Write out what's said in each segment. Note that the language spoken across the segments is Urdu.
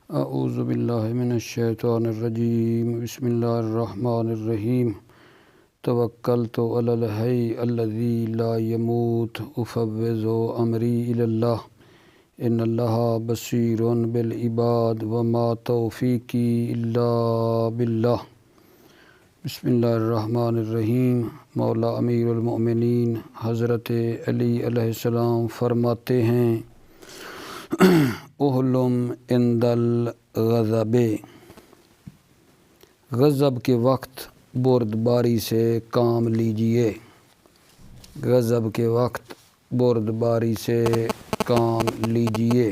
اعوذ باللہ من الشیطان الرجیم بسم اللہ الرحمن الرحیم توکلت علی الحی الذی لا یموت افوض امری الی اللہ ان اللہ بصیر بالعباد وما توفیقی الا باللہ۔ بسم اللہ الرحمن الرحیم۔ مولا امیر المؤمنین حضرت علی علیہ السلام فرماتے ہیں احلم عند الغضب، غضب کے وقت بردباری سے کام لیجئے، غضب کے وقت بردباری سے کام لیجئے۔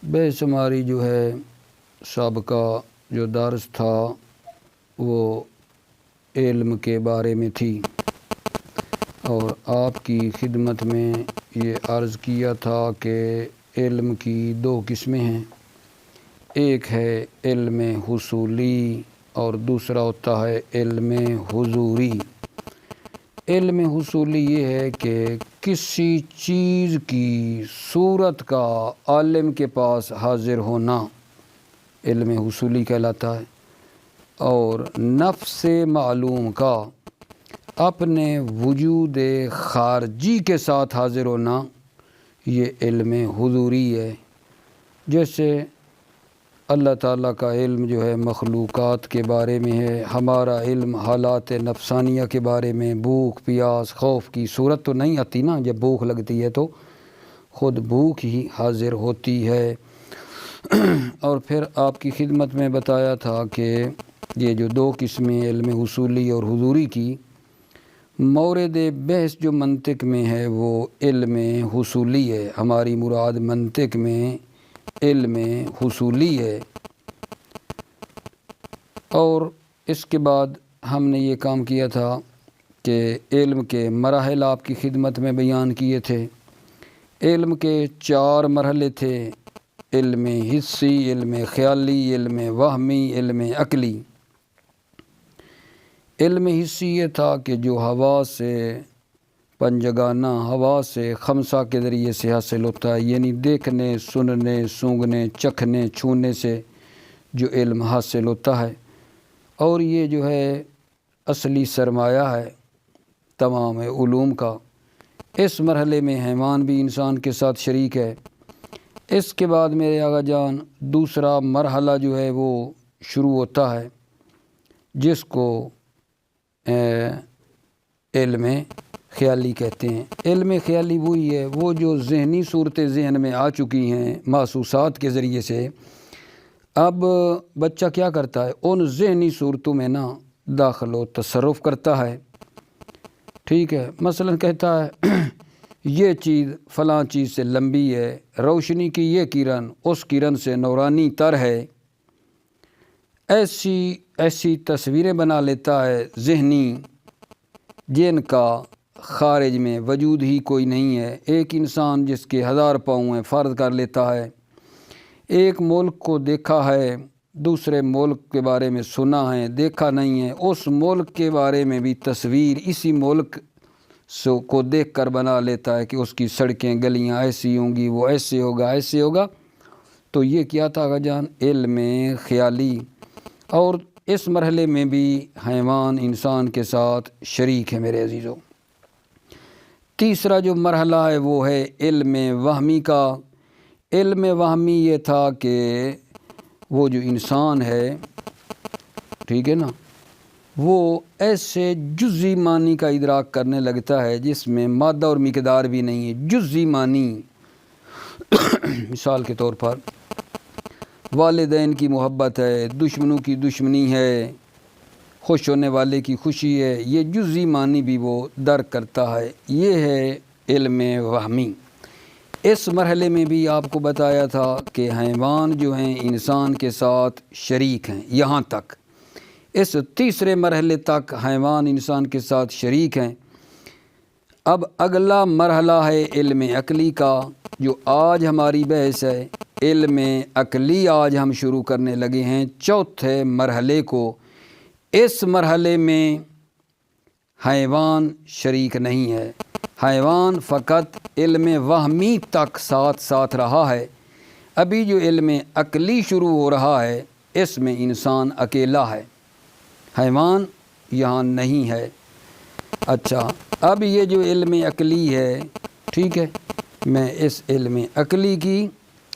بحث ہماری جو ہے سابقہ جو درس تھا وہ علم کے بارے میں تھی، اور آپ کی خدمت میں یہ عرض کیا تھا کہ علم کی دو قسمیں ہیں، ایک ہے علم حصولی اور دوسرا ہوتا ہے علم حضوری۔ علم حصولی یہ ہے کہ کسی چیز کی صورت کا عالم کے پاس حاضر ہونا علم حصولی کہلاتا ہے، اور نفس معلوم کا اپنے وجود خارجی کے ساتھ حاضر ہونا یہ علم حضوری ہے۔ جیسے اللہ تعالیٰ کا علم جو ہے مخلوقات کے بارے میں ہے، ہمارا علم حالات نفسانیہ کے بارے میں، بھوک پیاس خوف کی صورت تو نہیں آتی نا، جب بھوک لگتی ہے تو خود بھوک ہی حاضر ہوتی ہے۔ اور پھر آپ کی خدمت میں بتایا تھا کہ یہ جو دو قسمیں علم حصولی اور حضوری کی، مورد بحث جو منطق میں ہے وہ علم حصولی ہے، ہماری مراد منطق میں علم حصولی ہے۔ اور اس کے بعد ہم نے یہ کام کیا تھا کہ علم کے مراحل آپ کی خدمت میں بیان کیے تھے۔ علم کے 4 مرحلے تھے، علم حسی، علم خیالی، علم وہمی، علم عقلی۔ علم حسی یہ تھا کہ جو ہوا سے پنجگانہ ہوا سے خمسہ کے ذریعے سے حاصل ہوتا ہے، یعنی دیکھنے سننے سونگھنے چکھنے چھونے سے جو علم حاصل ہوتا ہے، اور یہ جو ہے اصلی سرمایہ ہے تمام علوم کا۔ اس مرحلے میں حیوان بھی انسان کے ساتھ شریک ہے۔ اس کے بعد میرے آقا جان دوسرا مرحلہ جو ہے وہ شروع ہوتا ہے، جس کو علم خیالی کہتے ہیں۔ علم خیالی وہی ہے، وہ جو ذہنی صورتیں ذہن میں آ چکی ہیں محسوسات کے ذریعے سے، اب بچہ کیا کرتا ہے، ان ذہنی صورتوں میں نا داخل و تصرف کرتا ہے۔ ٹھیک ہے، مثلا کہتا ہے یہ چیز فلاں چیز سے لمبی ہے، روشنی کی یہ کرن اس کرن سے نورانی تر ہے، ایسی تصویریں بنا لیتا ہے ذہنی، جن کا خارج میں وجود ہی کوئی نہیں ہے۔ ایک انسان جس کے 1000 پاؤں ہیں فرض کر لیتا ہے، ایک ملک کو دیکھا ہے، دوسرے ملک کے بارے میں سنا ہے، دیکھا نہیں ہے، اس ملک کے بارے میں بھی تصویر اسی ملک کو دیکھ کر بنا لیتا ہے کہ اس کی سڑکیں گلیاں ایسی ہوں گی، وہ ایسے ہوگا ایسے ہوگا۔ تو یہ کیا تھا آقا جان، علم خیالی۔ اور اس مرحلے میں بھی حیوان انسان کے ساتھ شریک ہے میرے عزیزوں۔ تیسرا جو مرحلہ ہے وہ ہے علم وہمی کا۔ علم وہمی یہ تھا کہ وہ جو انسان ہے، ٹھیک ہے نا، وہ ایسے جزئی معنی کا ادراک کرنے لگتا ہے جس میں مادہ اور مقدار بھی نہیں ہے، جزئی معنی۔ مثال کے طور پر والدین کی محبت ہے، دشمنوں کی دشمنی ہے، خوش ہونے والے کی خوشی ہے، یہ جزئی معنی بھی وہ درک کرتا ہے، یہ ہے علم وہمی۔ اس مرحلے میں بھی آپ کو بتایا تھا کہ حیوان جو ہیں انسان کے ساتھ شریک ہیں، یہاں تک اس تیسرے مرحلے تک حیوان انسان کے ساتھ شریک ہیں۔ اب اگلا مرحلہ ہے علم عقلی کا، جو آج ہماری بحث ہے۔ علم عقلی آج ہم شروع کرنے لگے ہیں، چوتھے مرحلے کو۔ اس مرحلے میں حیوان شریک نہیں ہے، حیوان فقط علم وہمی تک ساتھ رہا ہے، ابھی جو علم عقلی شروع ہو رہا ہے اس میں انسان اکیلا ہے، حیوان یہاں نہیں ہے۔ اچھا، اب یہ جو علم عقلی ہے، ٹھیک ہے، میں اس علم عقلی کی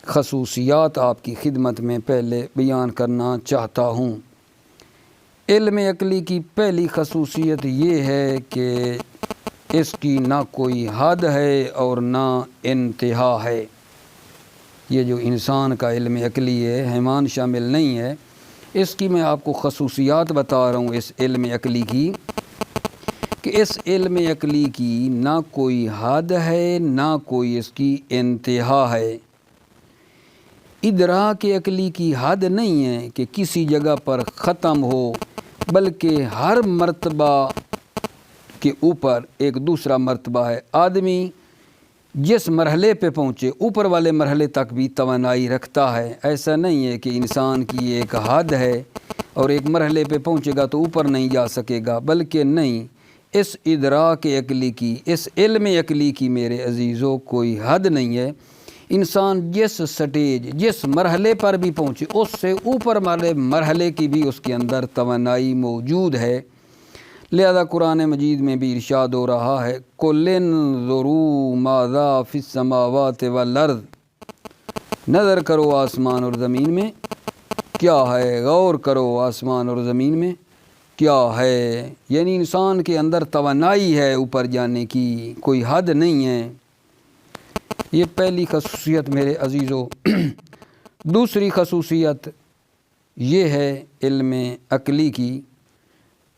خصوصیات آپ کی خدمت میں پہلے بیان کرنا چاہتا ہوں۔ علم عقلی کی پہلی خصوصیت یہ ہے کہ اس کی نہ کوئی حد ہے اور نہ انتہا ہے۔ یہ جو انسان کا علم عقلی ہے، حیوان شامل نہیں ہے، اس کی میں آپ کو خصوصیات بتا رہا ہوں اس علم عقلی کی، کہ اس علم عقلی کی نہ کوئی حد ہے نہ کوئی اس کی انتہا ہے۔ ادراک عقلی کی حد نہیں ہے کہ کسی جگہ پر ختم ہو، بلکہ ہر مرتبہ کے اوپر ایک دوسرا مرتبہ ہے۔ آدمی جس مرحلے پہ پہنچے اوپر والے مرحلے تک بھی توانائی رکھتا ہے۔ ایسا نہیں ہے کہ انسان کی ایک حد ہے اور ایک مرحلے پہ پہنچے گا تو اوپر نہیں جا سکے گا، بلکہ نہیں، اس ادراک عقلی کی، اس علم عقلی کی میرے عزیزوں کوئی حد نہیں ہے۔ انسان جس سٹیج، جس مرحلے پر بھی پہنچے اس سے اوپر والے مرحلے کی بھی اس کے اندر توانائی موجود ہے۔ لہذا قرآن مجید میں بھی ارشاد ہو رہا ہے، قُلْ انظُرُوا مَاذَا فِي السَّمَاوَاتِ وَالْأَرْضِ، نظر کرو آسمان اور زمین میں کیا ہے، غور کرو آسمان اور زمین میں کیا ہے، یعنی انسان کے اندر توانائی ہے اوپر جانے کی، کوئی حد نہیں ہے۔ یہ پہلی خصوصیت میرے عزیزو۔ دوسری خصوصیت یہ ہے علم عقلی کی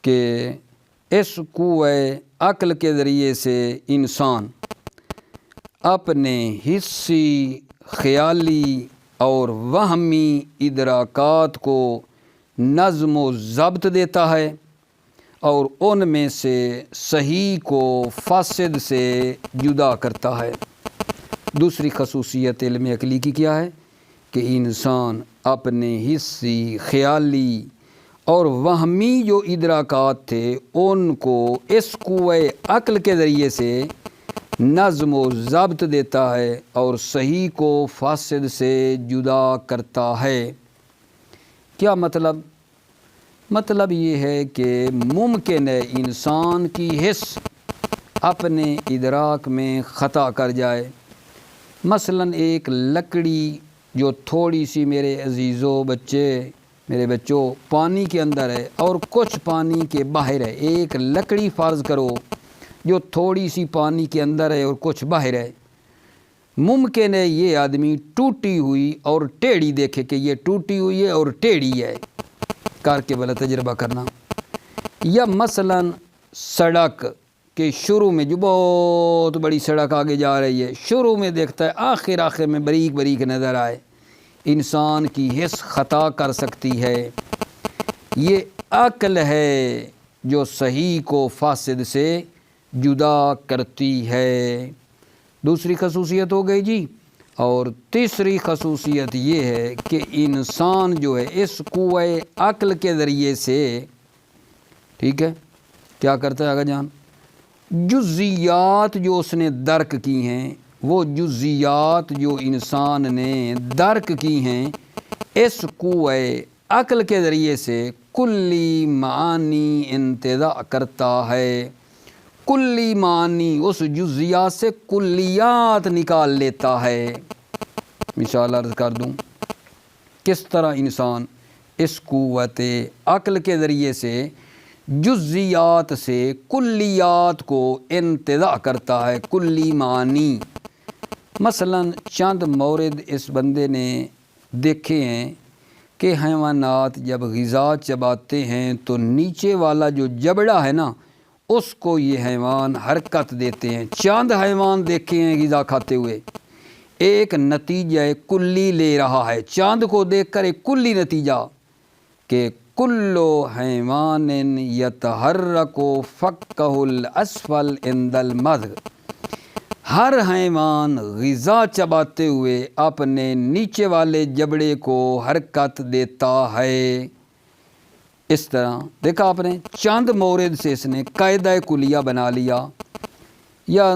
کہ اس قوہ عقل کے ذریعے سے انسان اپنے حسی، خیالی اور وہمی ادراکات کو نظم و ضبط دیتا ہے اور ان میں سے صحیح کو فاسد سے جدا کرتا ہے۔ دوسری خصوصیت علم عقلی کی کیا ہے کہ انسان اپنے حسی، خیالی اور وہمی جو ادراکات تھے ان کو اس قوہ عقل کے ذریعے سے نظم و ضبط دیتا ہے اور صحیح کو فاسد سے جدا کرتا ہے۔ کیا مطلب؟ مطلب یہ ہے کہ ممکن ہے انسان کی حس اپنے ادراک میں خطا کر جائے۔ مثلاً ایک لکڑی جو تھوڑی سی، میرے عزیزو میرے بچوں، پانی کے اندر ہے اور کچھ پانی کے باہر ہے۔ ایک لکڑی فرض کرو جو تھوڑی سی پانی کے اندر ہے اور کچھ باہر ہے۔ ممکن ہے یہ آدمی ٹوٹی ہوئی اور ٹیڑھی دیکھے کہ یہ ٹوٹی ہوئی ہے اور ٹیڑھی ہے، کر کے بلا تجربہ کرنا۔ یا مثلاً سڑک کہ شروع میں جو بہت بڑی سڑک آگے جا رہی ہے، شروع میں دیکھتا ہے، آخر میں باریک باریک نظر آئے۔ انسان کی حس خطا کر سکتی ہے۔ یہ عقل ہے جو صحیح کو فاسد سے جدا کرتی ہے۔ دوسری خصوصیت ہو گئی جی۔ اور تیسری خصوصیت یہ ہے کہ انسان جو ہے اس قوہ عقل کے ذریعے سے، ٹھیک ہے، کیا کرتا ہے آگا جان، جزیات جو اس نے درک کی ہیں، وہ جزیات جو انسان نے درک کی ہیں، اس قوہ عقل کے ذریعے سے کلی معانی انتزاع کرتا ہے۔ کلی معنی، اس جزیات سے کلیات نکال لیتا ہے۔ مثال عرض کر دوں، کس طرح انسان اس قوت عقل کے ذریعے سے جزیات سے کلیات کو انتزاع کرتا ہے، کلی معنی۔ مثلاً چند مورد اس بندے نے دیکھے ہیں کہ حیوانات جب غذا چباتے ہیں تو نیچے والا جو جبڑا ہے نا، اس کو یہ حیوان حرکت دیتے ہیں۔ چند حیوان دیکھے ہیں غذا کھاتے ہوئے، ایک نتیجہ کلی لے رہا ہے، چاند کو دیکھ کر ایک کلی نتیجہ کہ کلو حیوان یتحرک فکہ الاسفل عند المضغ، ہر حیوان غذا چباتے ہوئے اپنے نیچے والے جبڑے کو حرکت دیتا ہے۔ اس طرح دیکھا آپ نے، چند مورد سے اس نے قاعدہ کلیہ بنا لیا۔ یا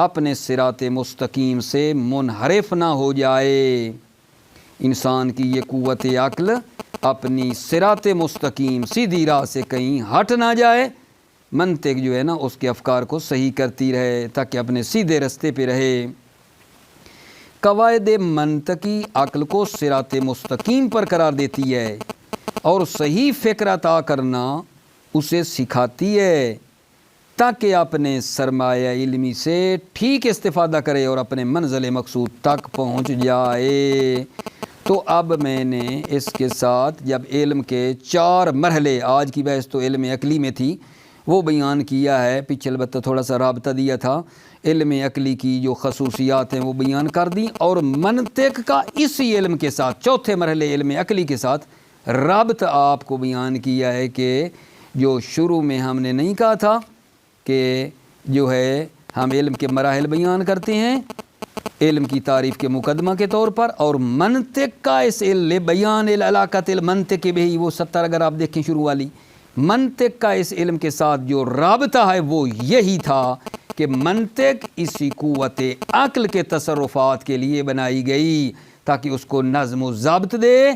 اپنے صراط مستقیم سے منحرف نہ ہو جائے۔ انسان کی یہ قوت عقل اپنی صراط مستقیم سیدھی راہ سے کہیں ہٹ نہ جائے، منطق جو ہے نا اس کے افکار کو صحیح کرتی رہے تاکہ اپنے سیدھے رستے پہ رہے۔ قواعد منطقی عقل کو صراط مستقیم پر قرار دیتی ہے اور صحیح فکر عطا کرنا اسے سکھاتی ہے تاکہ اپنے سرمایہ علمی سے ٹھیک استفادہ کرے اور اپنے منزل مقصود تک پہنچ جائے۔ تو اب میں نے اس کے ساتھ جب علم کے 4 مرحلے، آج کی بحث تو علم عقلی میں تھی، وہ بیان کیا ہے، پیچھے البتہ تھوڑا سا رابطہ دیا تھا، علم عقلی کی جو خصوصیات ہیں وہ بیان کر دیں، اور منطق کا اسی علم کے ساتھ 4تھے مرحلے علم عقلی کے ساتھ رابطہ آپ کو بیان کیا ہے کہ جو شروع میں ہم نے نہیں کہا تھا کہ جو ہے ہم علم کے مراحل بیان کرتے ہیں علم کی تعریف کے مقدمہ کے طور پر، اور منطق کا اس علم بیان العلاقۃ المنطق بھی، وہ 70 اگر آپ دیکھیں شروع والی، منطق کا اس علم کے ساتھ جو رابطہ ہے وہ یہی تھا کہ منطق اسی قوت عقل کے تصرفات کے لیے بنائی گئی تاکہ اس کو نظم و ضابط دے۔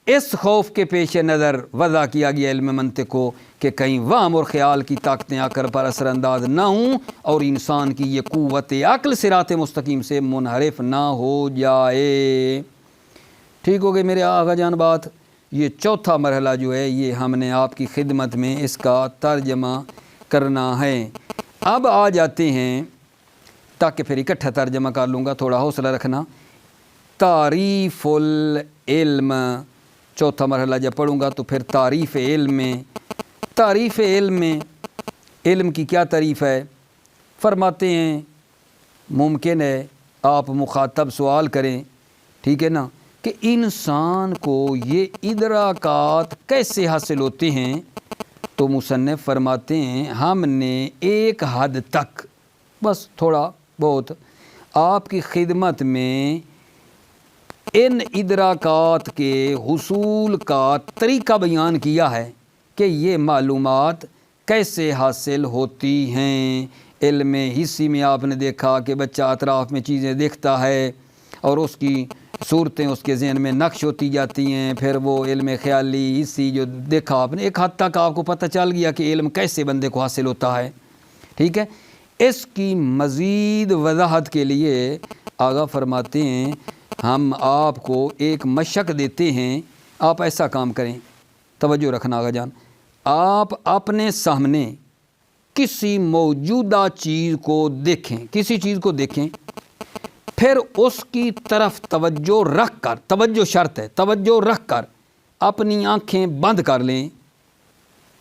اس خوف کے پیش نظر وضع کیا گیا علم منطق کو کہ کہیں وہم اور خیال کی طاقتیں آ کر پر اثر انداز نہ ہوں اور انسان کی یہ قوت عقل صراط مستقیم سے منحرف نہ ہو جائے۔ ٹھیک ہو گئی میرے آقا جان بات؟ یہ 4تھا مرحلہ جو ہے یہ ہم نے آپ کی خدمت میں اس کا ترجمہ کرنا ہے۔ اب آ جاتے ہیں، تاکہ پھر اکٹھا ترجمہ کر لوں گا، تھوڑا حوصلہ رکھنا۔ تعریف العلم، 4تھا مرحلہ جب پڑھوں گا تو پھر تعریف علم میں، تعریف علم میں علم کی کیا تعریف ہے؟ فرماتے ہیں ممکن ہے آپ مخاطب سوال کریں، ٹھیک ہے نا، کہ انسان کو یہ ادراکات کیسے حاصل ہوتے ہیں؟ تو مصنف فرماتے ہیں ہم نے ایک حد تک، بس تھوڑا بہت آپ کی خدمت میں ان ادراکات کے حصول کا طریقہ بیان کیا ہے کہ یہ معلومات کیسے حاصل ہوتی ہیں۔ علم حسی میں آپ نے دیکھا کہ بچہ اطراف میں چیزیں دیکھتا ہے اور اس کی صورتیں اس کے ذہن میں نقش ہوتی جاتی ہیں، پھر وہ علم خیالی حسی جو دیکھا آپ نے، ایک حد تک آپ کو پتہ چل گیا کہ علم کیسے بندے کو حاصل ہوتا ہے، ٹھیک ہے۔ اس کی مزید وضاحت کے لیے آغا فرماتے ہیں ہم آپ کو ایک مشق دیتے ہیں، آپ ایسا کام کریں، توجہ رکھنا آغا جان، آپ اپنے سامنے کسی موجودہ چیز کو دیکھیں، کسی چیز کو دیکھیں، پھر اس کی طرف توجہ رکھ کر، توجہ شرط ہے، توجہ رکھ کر اپنی آنکھیں بند کر لیں۔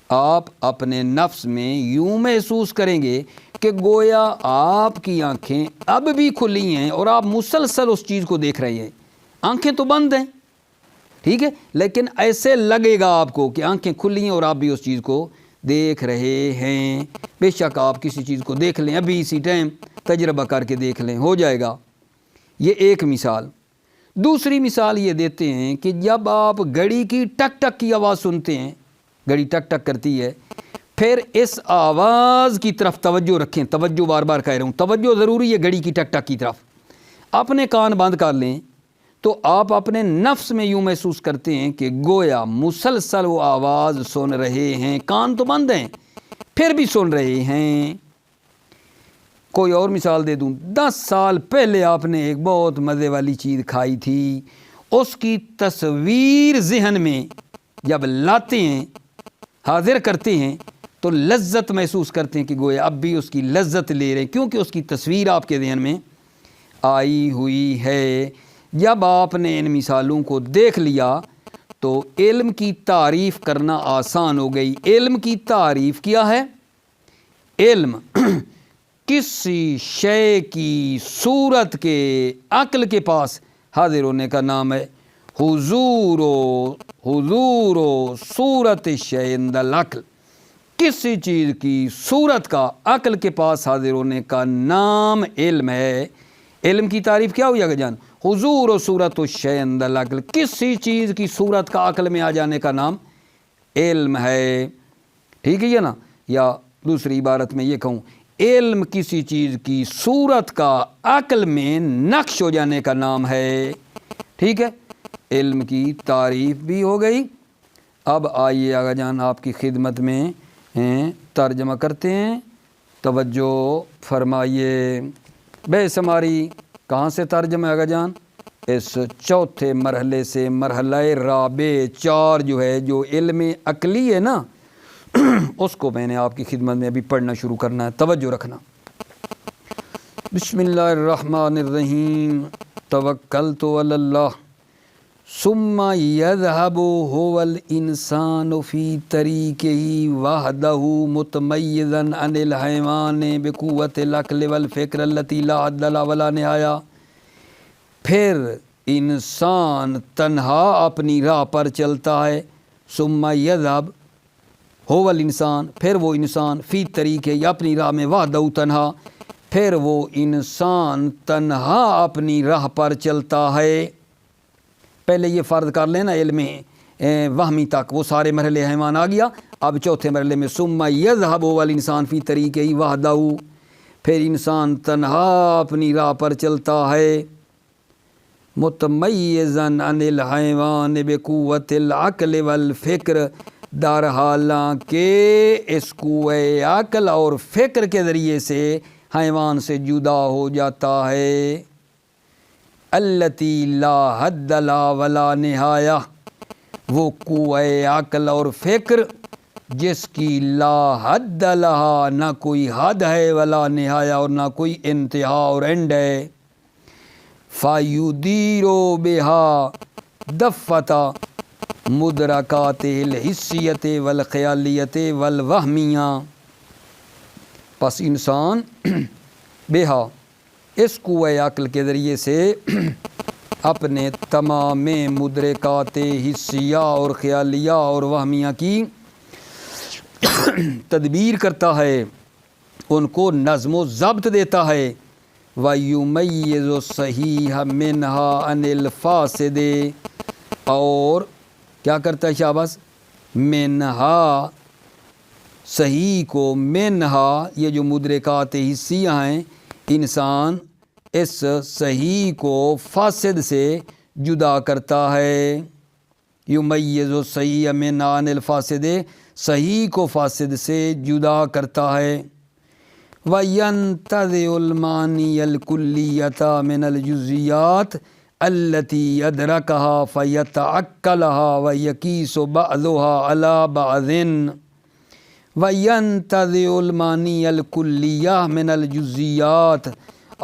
آپ اپنے نفس میں یوں محسوس کریں گے کہ گویا آپ کی آنکھیں اب بھی کھلی ہیں اور آپ مسلسل اس چیز کو دیکھ رہے ہیں، آنکھیں تو بند ہیں، ٹھیک ہے، لیکن ایسے لگے گا آپ کو کہ آنکھیں کھلی ہیں اور آپ بھی اس چیز کو دیکھ رہے ہیں۔ بے شک آپ کسی چیز کو دیکھ لیں، ابھی اسی ٹائم تجربہ کر کے دیکھ لیں، ہو جائے گا۔ یہ ایک مثال۔ دوسری مثال یہ دیتے ہیں کہ جب آپ گھڑی کی ٹک ٹک کی آواز سنتے ہیں، گھڑی ٹک ٹک کرتی ہے، پھر اس آواز کی طرف توجہ رکھیں، توجہ بار بار کہہ رہا ہوں، توجہ ضروری ہے گھڑی کی ٹک ٹک کی طرف، اپنے کان بند کر لیں تو آپ اپنے نفس میں یوں محسوس کرتے ہیں کہ گویا مسلسل وہ آواز سن رہے ہیں، کان تو بند ہیں پھر بھی سن رہے ہیں۔ کوئی اور مثال دے دوں، 10 سال پہلے آپ نے ایک بہت مزے والی چیز کھائی تھی، اس کی تصویر ذہن میں جب لاتے ہیں، حاضر کرتے ہیں تو لذت محسوس کرتے ہیں کہ گویا اب بھی اس کی لذت لے رہے ہیں، کیونکہ اس کی تصویر آپ کے ذہن میں آئی ہوئی ہے۔ جب آپ نے ان مثالوں کو دیکھ لیا تو علم کی تعریف کرنا آسان ہو گئی۔ علم کی تعریف کیا ہے؟ علم کسی شے کی صورت کے عقل کے پاس حاضر ہونے کا نام ہے۔ حضور و صورت شے عند العقل، کسی چیز کی صورت کا عقل کے پاس حاضر ہونے کا نام علم ہے۔ علم کی تعریف کیا ہوئی جان؟ حضور و صورت الشے عند العقل، کسی چیز کی صورت کا عقل میں آ جانے کا نام علم ہے، ٹھیک ہے نا؟ یا دوسری عبارت میں یہ کہوں، علم کسی چیز کی صورت کا عقل میں نقش ہو جانے کا نام ہے۔ ٹھیک ہے، علم کی تعریف بھی ہو گئی۔ اب آئیے آغا جان آپ کی خدمت میں ترجمہ کرتے ہیں، توجہ فرمائیے۔ بے شماری کہاں سے ترجمہ آغا جان؟ اس چوتھے مرحلے سے، مرحلہ رابع 4 جو ہے، جو علم عقلی ہے نا، اس کو میں نے آپ کی خدمت میں ابھی پڑھنا شروع کرنا ہے، توجہ رکھنا۔ بسم اللہ الرحمن الرحیم، توکلت علی اللہ ثم یذهب هو الانسان فی طریقہ وحدہ متمیزا عن الحیوان بقوت العقل والفکر التي لا حد لها ولا نہایہ۔ پھر انسان تنہا اپنی راہ پر چلتا ہے، ثم یذهب هو الانسان، پھر وہ انسان، فی طریقہ اپنی راہ میں، وحدہ تنہا، پھر وہ انسان تنہا اپنی راہ پر چلتا ہے۔ پہلے یہ فرض کر لینا علم وہمی تک وہ سارے مرحلے حیوان آ گیا، اب چوتھے مرحلے میں ثم یذهب هو الانسان فی طریقہ وحدہ، پھر انسان تنہا اپنی راہ پر چلتا ہے، متمیزا عن الحیوان بقوت العقل والفکر، در حالانکہ اس قوہ عقل اور فکر کے ذریعے سے حیوان سے جدا ہو جاتا ہے۔ التی لا حد لها ولا نہایہ، وہ قوہ عقل اور فکر جس کی لا حد لها، نہ کوئی حد ہے، ولا نہایہ، اور نہ کوئی انتہا اور اینڈ ہے۔ فَيُدِيرُ بِهَا دَفَّةَ مدرکات الحسیت والخیالیت والوہمیہ، پس انسان بہا، اس قوہ عقل کے ذریعے سے اپنے تمام مدرکات حسیہ اور خیالیہ اور وہمیہ کی تدبیر کرتا ہے، ان کو نظم و ضبط دیتا ہے۔ وَيُمَيِّزُ الصَّحِيحَ مِنْهَا عَنِ الْفَاسِدِ، اور کیا کرتا ہے شاباش؟ منہا، صحیح کو، منہا یہ جو مدرکات حسیہ ہیں، انسان اس صحیح کو فاسد سے جدا کرتا ہے۔ یمیز الصحیح منہا عن الفاسد، صحیح کو فاسد سے جدا کرتا ہے۔ وَيَنْتَزِعُ الْمَعَانِيَ الْكُلِّيَّةَ مِنَ الْجُزْئِيَّاتِ الَّتِي أَدْرَكَهَا فَيَتَعَقَّلُهَا وَيَقِيسُ بَعْضُهَا عَلَى بَعْضٍ۔ وَيَنْتَزِعُ الْمَعَانِيَ الْكُلِّيَّةَ مِنَ الْجُزْئِيَّاتِ،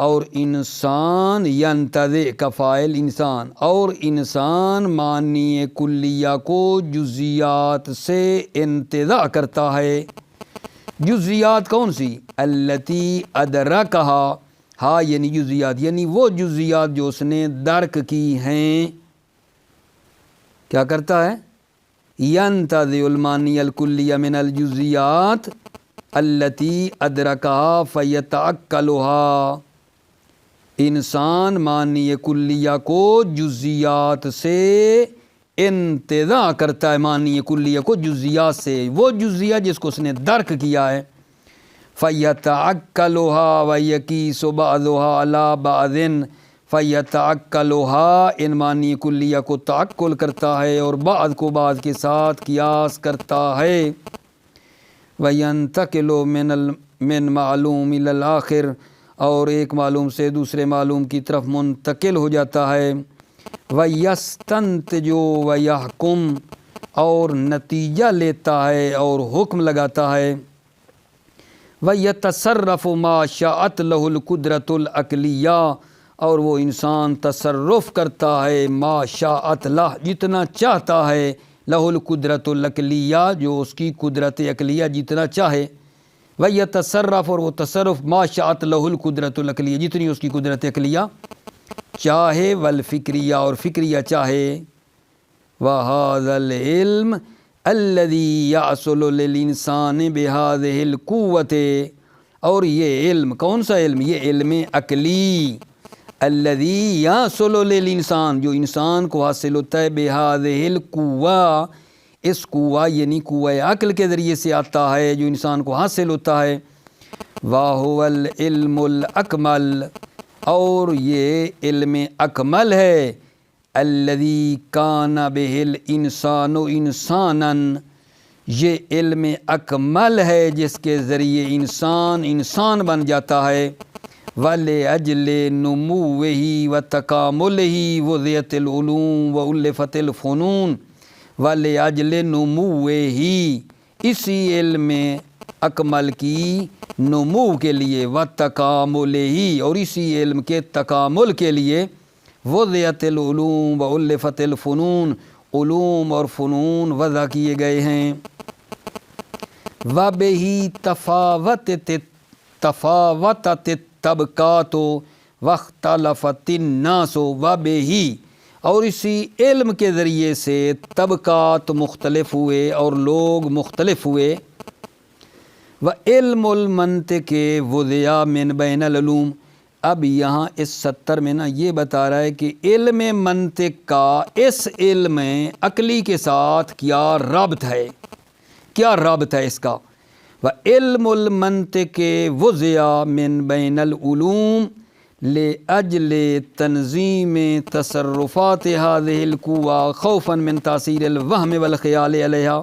اور انسان، ینتزع کا فاعل انسان، اور انسان معنی کلیہ کو جزیات سے انتزاع کرتا ہے۔ جزیات کون سی؟ التی ادرکہا، ہاں یعنی جزیات، یعنی وہ جزیات جو اس نے درک کی ہیں۔ کیا کرتا ہے؟ ینتزع المعانی الکلیہ من الجزیات التی ادرکہا فیتعقلها، انسان معنی کلیہ کو جزیات سے انتزاع کرتا ہے، معنی کلیہ کو جزیات سے، وہ جزیہ جس کو اس نے درک کیا ہے۔ فَيَتَعَقَّلُهَا وَيَقِيسُ بَعْضُهَا عَلَى بَعْضٍ، فَيَتَعَقَّلُهَا ان معنی کلیہ کو تعقل کرتا ہے اور بعض کو بعض کے ساتھ قیاس کرتا ہے۔ وَيَنْتَقِلُ مِنْ مَعْلُومِ إِلَى الْآخِرِ، اور ایک معلوم سے دوسرے معلوم کی طرف منتقل ہو جاتا ہے۔ وَيَسْتَنْتِجُ وَيَحْكُمُ، اور نتیجہ لیتا ہے اور حکم لگاتا ہے۔ وَيَتَصَرَّفُ مَا شَاءَتْ لَهُ الْقُدْرَةُ الْعَقْلِيَّةُ، اور وہ انسان تصرف کرتا ہے، ما شاءت لہ جتنا چاہتا ہے، لہ القدرۃ العقلیہ جو اس کی قدرت عقلیہ جتنا چاہے، وَيَتَصَرَّفُ، اور وہ تصرف، ما شاءت لہ القدرۃ العقلیہ جتنی اس کی قدرت عقلیہ چاہے، والفکریہ اور فکریہ چاہے۔ وَهَذَا الْعِلْمُ الَّذِي يَحْصُلُ لِلْإِنسَانِ بِهَذِهِ الْقُوَّةِ، اور یہ علم کون سا علم؟ یہ علم عقلی، الذی یحصل للانسان، جو انسان کو حاصل ہوتا ہے، بهذه القوة، اس قوہ یعنی قوہ عقل کے ذریعے سے آتا ہے، جو انسان کو حاصل ہوتا ہے۔ وَهُوَ الْعِلْمُ الْأَكْمَلُ، اور یہ علم اکمل ہے، الذی کان بہ الانسان انسانا، یہ علم اکمل ہے جس کے ذریعے انسان بن جاتا ہے، وَلِأَجْلِ نُمُوِّهِ وَتَكَامُلِهِ وُضِعَتِ الْعُلُومُ وَأُلِّفَتِ الْفُنُونُ، وَلِأَجْلِ نُمُوِّهِ، اسی علم اکمل کی نمو کے لیے، وَتَكَامُلِهِ، اور اسی علم کے تکامل کے لیے، وُضِعَتِ الْعُلُومُ وَأُلِّفَتِ الْفُنُونُ، علوم اور فنون وضع کیے گئے ہیں، وَبِهِ تفاوتت الطبقات واختلفت الناس، وَبِهِ، اور اسی علم کے ذریعے سے طبقات مختلف ہوئے اور لوگ مختلف ہوئے، وَعِلْمُ الْمَنْطِقِ وُضِعَ مِنْ بَيْنَ الْعُلُومِ، اب یہاں اس 70 میں یہ بتا رہا ہے کہ علم منطق کا اس علم عقلی کے ساتھ کیا رابط ہے، کیا رابط ہے اس کا، وَعِلْمُ الْمَنْطِقِ وُضِعَ مِنْ بَيْنَ الْعُلُومِ لِأَجْلِ تَنْظِيمِ تَصَرُّفَاتِ هَذِهِ الْقُوَّةِ خَوْفًا مِنْ تَأْثِيرِ الْوَهْمِ وَالْخِيَالِ عَلَيْهَا،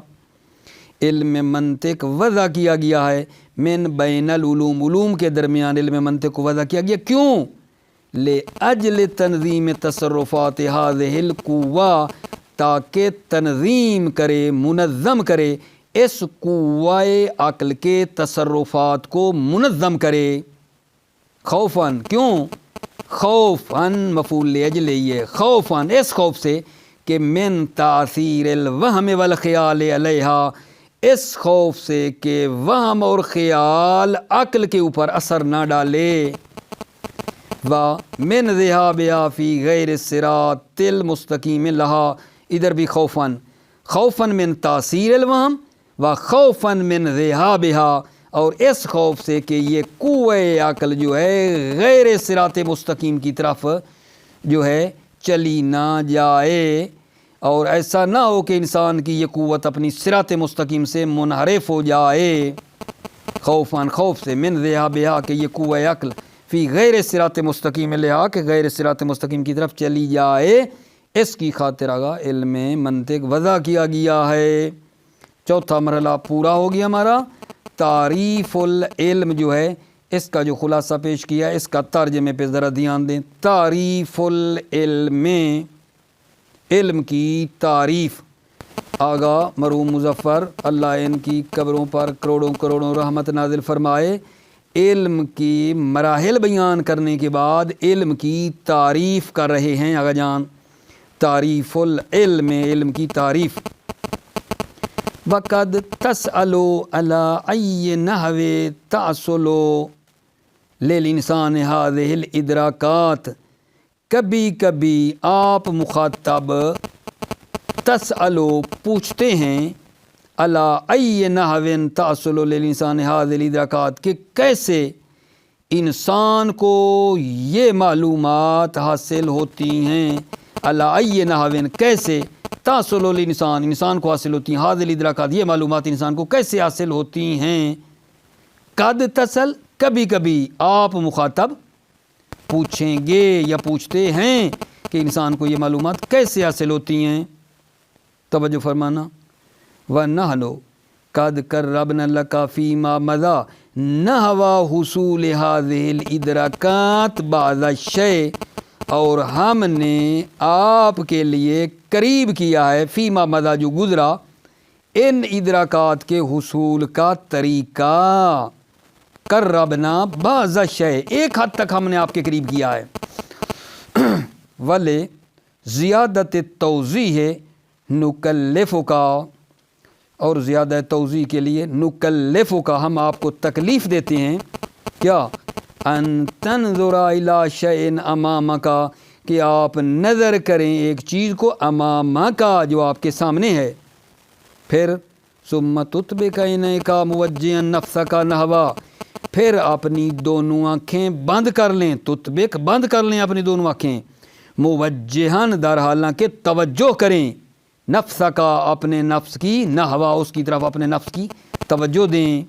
علم منطق وضع کیا گیا ہے من بین العلوم، علوم کے درمیان علم منطق کو وضع کیا گیا، کیوں؟ لِأَجْلِ تنظیم تصرفات هذه القوہ، تاکہ تنظیم کرے، منظم کرے اس قوہ عقل کے تصرفات کو منظم کرے، خوفاً، کیوں؟ خوفاً مفعول لاجل، یہ خوفاً اس خوف سے کہ من تاثیر الوہم والخیال علیہا، اس خوف سے کہ وہم اور خیال عقل کے اوپر اثر نہ ڈالے، وَمِنْ ذِهَابِهَا فِي غَيْرِ الصِّرَاطِ الْمُسْتَقِيمِ لَهَا، ادھر بھی خوفاً من تاثیر الوہم وخوفاً من ذِهَابِهَا، اور اس خوف سے کہ یہ قوہ عقل جو ہے غیر صراط مستقیم کی طرف جو ہے چلی نہ جائے، اور ایسا نہ ہو کہ انسان کی یہ قوت اپنی صراط مستقیم سے منحرف ہو جائے، خوفاً خوف سے، من ذِهَابِهَا کہ یہ قوہ عقل فی غیر صراط مستقیم لہا کہ غیر صراط مستقیم کی طرف چلی جائے، اس کی خاطر آگاہ علم منطق وضع کیا گیا ہے۔ چوتھا مرحلہ پورا ہو گیا ہمارا، تعریف العلم جو ہے اس کا جو خلاصہ پیش کیا ہے، اس کا ترجمے پہ ذرا دھیان دیں۔ تعریف العلم، علم کی تعریف، آگاہ مرحوم مظفر، اللہ ان کی قبروں پر کروڑوں کروڑوں رحمت نازل فرمائے، علم کی مراحل بیان کرنے کے بعد علم کی تعریف کر رہے ہیں آگاہ جان۔ تعریف العلم، علم کی تعریف، وَقَدْ تَسْأَلُوا عَلَىٰ أَيِّ نَحْوٍ تَحْصُلُ لِلْإِنسَانِ هَٰذِهِ الْإِدْرَاكَاتِ، کبھی کبھی آپ مخاطب تسألو پوچھتے ہیں، عَلَىٰ أَيِّ نَحْوٍ تَحْصُلُ لِلْإِنسَانِ هَٰذِهِ الْإِدْرَاكَاتِ کہ کیسے انسان کو یہ معلومات حاصل ہوتی ہیں، عَلَىٰ أَيِّ نَحْوٍ کیسے، تحصل الانسان، انسان کو حاصل ہوتی ہیں، هذه الادراکات یہ معلومات انسان کو کیسے حاصل ہوتی ہیں، قد تصل کبھی کبھی آپ مخاطب پوچھیں گے یا پوچھتے ہیں کہ انسان کو یہ معلومات کیسے حاصل ہوتی ہیں، توجہ فرمانا، وَنَحْنُ قَدْ قَرَّبْنَا لَكَ فِي مَا مَضَىٰ نَحْوَ حُصُولِ هَٰذِهِ الْإِدْرَاكَاتِ بَعْضَ الشَّيْءِ، اور ہم نے آپ کے لیے قریب کیا ہے، فیما مضا جو گزرا، ان ادراکات کے حصول کا طریقہ، قربنا بعض الشیء، ایک حد تک ہم نے آپ کے قریب کیا ہے، وَلِ زیادت توضیح نکلفک، اور زیادہ توضیح کے لیے نکلفک ہم آپ کو تکلیف دیتے ہیں، کیا، ان تنظر الی شیء امامک کہ آپ نظر کریں ایک چیز کو، امامک جو آپ کے سامنے ہے، پھر ثم تطبق عینیک موجہا نفسک نحوا، پھر اپنی دونوں آنکھیں بند کر لیں، تطبق بند کر لیں اپنی دونوں آنکھیں، موجہن در حالانکہ توجہ کریں، نفسک اپنے نفس کی، نحوا اس کی طرف اپنے نفس کی توجہ دیں،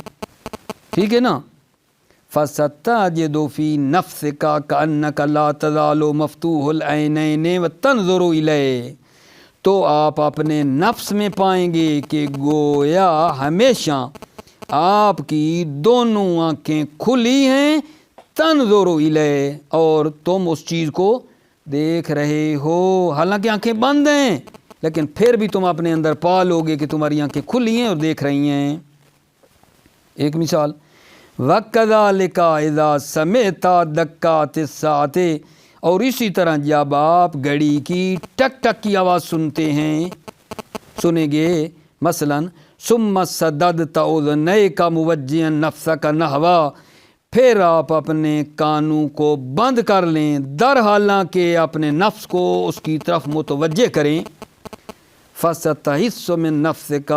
ٹھیک ہے نا، فَسَتَجِدُ فِي نَفْسِكَ كَأَنَّكَ لَا تَزَالُ مَفْتُوحُ الْعَيْنَيْنِ وَتَنْظُرُ إِلَيْهِ، تو آپ اپنے نفس میں پائیں گے کہ گویا ہمیشہ آپ کی دونوں آنکھیں کھلی ہیں، تنظر الیہ، اور تم اس چیز کو دیکھ رہے ہو، حالانکہ آنکھیں بند ہیں لیکن پھر بھی تم اپنے اندر پا لو گے کہ تمہاری آنکھیں کھلی ہیں اور دیکھ رہی ہیں۔ ایک مثال، وَكَذَلِكَ إِذَا سَمِعْتَ دَقَّاتِ السَّاعَةِ، اور اسی طرح جب آپ گھڑی کی ٹک ٹک کی آواز سنتے ہیں، سنیں گے، مثلا ثُمَّ سَدَدْتَ أُذُنَيْكَ مُوَجِّهًا نَفْسَكَ نَحْوَهُ، پھر آپ اپنے کانوں کو بند کر لیں در حالانکہ اپنے نفس کو اس کی طرف متوجہ کریں، فَسَتَحِسُّ مِن نَفْسِكَ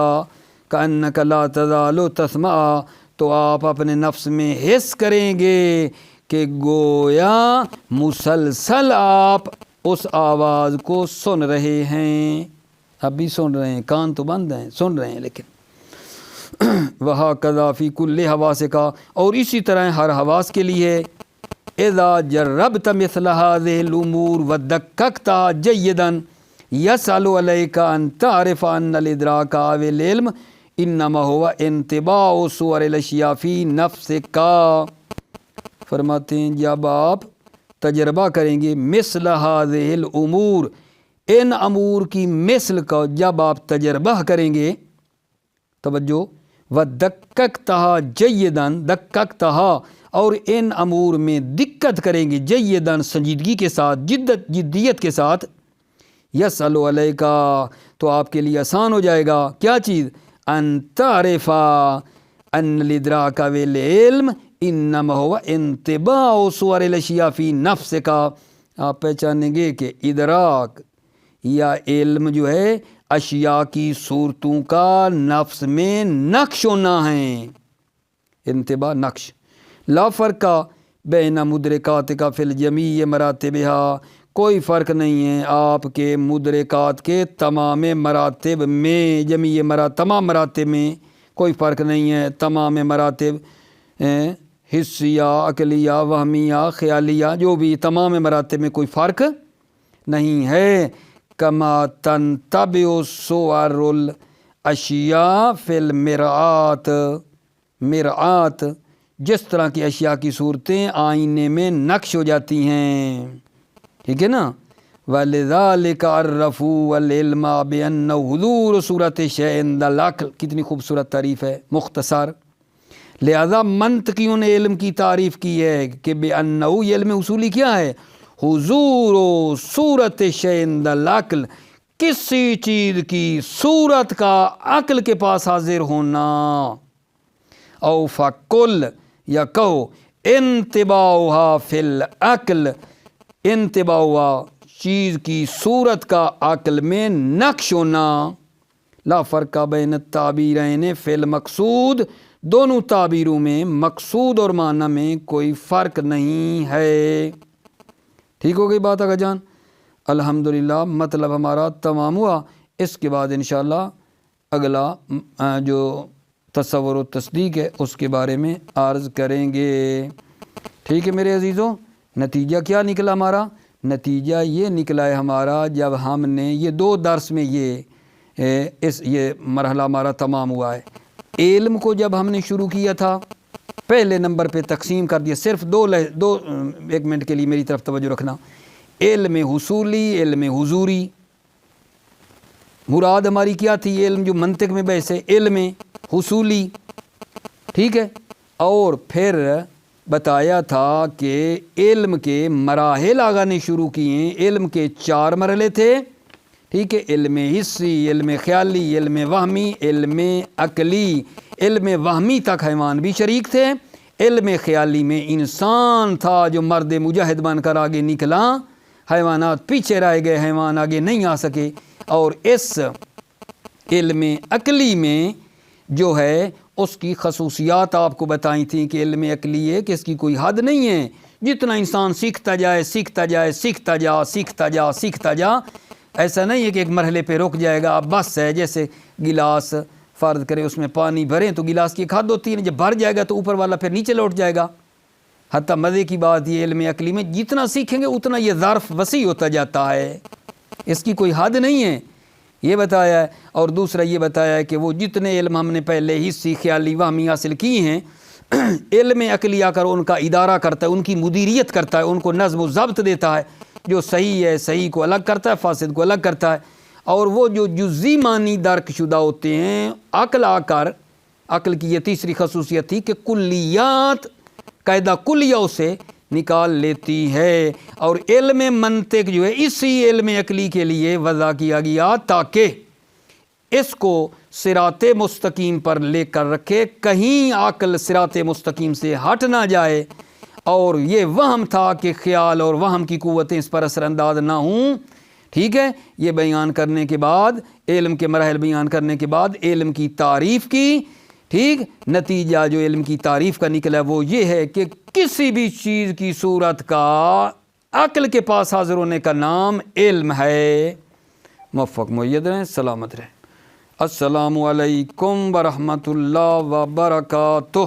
كَأَنَّكَ لَا تَزَالُ تَسْمَعُ، تو آپ اپنے نفس میں حس کریں گے کہ گویا مسلسل آپ اس آواز کو سن رہے ہیں، اب بھی سن رہے ہیں، کان تو بند ہیں، سن رہے ہیں لیکن۔ وَهَكَذَا فِي كُلِّ حَوَاسِكَ، اور اسی طرح ہر حواس کے لیے، اِذَا جَرَّبْتَ مِثْلَ هَذِهِ الْأُمُورِ وَدَقَّقْتَ جَيِّدًا يَسْأَلُ عَلَيْكَ أَن تَعْرِفَ أَنَّ الْإِدْرَاكَ أَوِ الْعِلْمَ إِنَّمَا هُوَ انطباع صور الاشیاء فی نفسک، فرماتے ہیں جب آپ تجربہ کریں گے مثل هذه الامور، ان امور کی مثل کا جب آپ تجربہ کریں گے، توجہ، وَدَقَّقْتَهَا جَيِّدًا، دققتها، اور ان امور میں دقت کریں گے، جیداً سنجیدگی کے ساتھ، جدیت کے ساتھ، یسأل علیکا، تو آپ کے لیے آسان ہو جائے گا کیا چیز، ان تعرف ان الادراک والعلم انما هو انطباع صور الاشیاء فی نفسک، آپ پہچانیں گے کہ ادراک یا علم جو ہے اشیاء کی صورتوں کا نفس میں نقش ہونا ہے، انطباع نقش، لا فرق بین مدرکاتک فی الجمیع مراتبها، کوئی فرق نہیں ہے آپ کے مدرکات کے تمام مراتب میں، جمیع تمام مراتب میں کوئی فرق نہیں ہے، تمام مراتب حسیہ، عقلیہ، وہمیہ، خیالیہ، جو بھی تمام مراتب میں کوئی فرق نہیں ہے، کما تنطبع صور الاشیاء فی المرآت، مرآت، جس طرح کی اشیاء کی صورتیں آئینے میں نقش ہو جاتی ہیں، ٹھیک ہے نا، وَلِذَلِكَ عَرَّفُوا الْعِلْمَ بِأَنَّهُ حُضُورُ صُورَةِ الشَّيْءِ عِنْدَ الْعَقْلِ، کتنی خوبصورت تعریف ہے، مختصر، لہذا منطقیوں نے علم کی تعریف کی ہے کہ بِأَنَّهُ، یہ علم اصولی کیا ہے، حضور صورت الشَّيْءِ عِنْدَ الْعَقْلِ، کسی چیز کی صورت کا عقل کے پاس حاضر ہونا، او فَقُلْ، یا کہو انطباعها فی العقل، انطباع ہوا چیز کی صورت کا عقل میں نقش ہونا، لا فرق بین التعبیرین فی المقصود، دونوں تعبیروں میں مقصود اور معنی میں کوئی فرق نہیں ہے، ٹھیک ہو گئی بات آقا جان، الحمدللہ مطلب ہمارا تمام ہوا، اس کے بعد انشاءاللہ اگلا جو تصور و تصدیق ہے اس کے بارے میں عرض کریں گے، ٹھیک ہے میرے عزیزوں۔ نتیجہ کیا نکلا ہمارا، نتیجہ یہ نکلا ہے ہمارا، جب ہم نے یہ 2 درس میں یہ مرحلہ ہمارا تمام ہوا ہے، علم کو جب ہم نے شروع کیا تھا پہلے نمبر پہ تقسیم کر دیا، صرف دو ایک منٹ کے لیے میری طرف توجہ رکھنا، علم حصولی، علم حضوری، مراد ہماری کیا تھی، علم جو منطق میں بحث ہے، علم حصولی، ٹھیک ہے، اور پھر بتایا تھا کہ علم کے مراحل آگا نے شروع کیے، علم کے 4 مرحلے تھے، ٹھیک ہے، علم حسی، علم خیالی، علم وہمی، علم عقلی، علم وہمی تک حیوان بھی شریک تھے، علم خیالی میں انسان تھا جو مرد مجاہد بن کر آگے نکلا، حیوانات پیچھے رہ گئے، حیوان آگے نہیں آ سکے، اور اس علم عقلی میں جو ہے اس کی خصوصیات آپ کو بتائی تھیں کہ علم عقلی ہے کہ اس کی کوئی حد نہیں ہے، جتنا انسان سیکھتا جائے سیکھتا جائے سیکھتا جا سیکھتا جا سیکھتا جا، ایسا نہیں ہے کہ ایک مرحلے پہ رک جائے گا، بس ہے، جیسے گلاس فرض کریں اس میں پانی بھریں تو گلاس کی ایک حد ہوتی ہے، جب بھر جائے گا تو اوپر والا پھر نیچے لوٹ جائے گا، حتیٰ مزے کی بات یہ علم عقلی میں جتنا سیکھیں گے اتنا یہ ظرف وسیع ہوتا جاتا ہے، اس کی کوئی حد نہیں ہے، یہ بتایا ہے۔ اور دوسرا یہ بتایا ہے کہ وہ جتنے علم ہم نے پہلے حصی خیالی وہمی حاصل کی ہیں، علم عقلی آ کر ان کا ادارہ کرتا ہے، ان کی مدیریت کرتا ہے، ان کو نظم و ضبط دیتا ہے، جو صحیح ہے صحیح کو الگ کرتا ہے، فاسد کو الگ کرتا ہے۔ اور وہ جو جزئی معنی درک شدہ ہوتے ہیں، عقل آ کر، عقل کی یہ تیسری خصوصیت تھی کہ کلیات قاعدہ کلیہ اسے نکال لیتی ہے، اور علم منطق جو ہے اسی علم عقلی کے لیے وضع کیا گیا تاکہ اس کو صراط مستقیم پر لے کر رکھے، کہیں عقل صراط مستقیم سے ہٹ نہ جائے، اور یہ وہم تھا کہ خیال اور وہم کی قوتیں اس پر اثر انداز نہ ہوں۔ ٹھیک ہے، یہ بیان کرنے کے بعد، علم کے مراحل بیان کرنے کے بعد علم کی تعریف کی۔ ٹھیک، نتیجہ جو علم کی تعریف کا نکلا وہ یہ ہے کہ کسی بھی چیز کی صورت کا عقل کے پاس حاضر ہونے کا نام علم ہے۔ موفق مؤید رہیں، سلامت رہیں۔ السلام علیکم ورحمۃ اللہ وبرکاتہ۔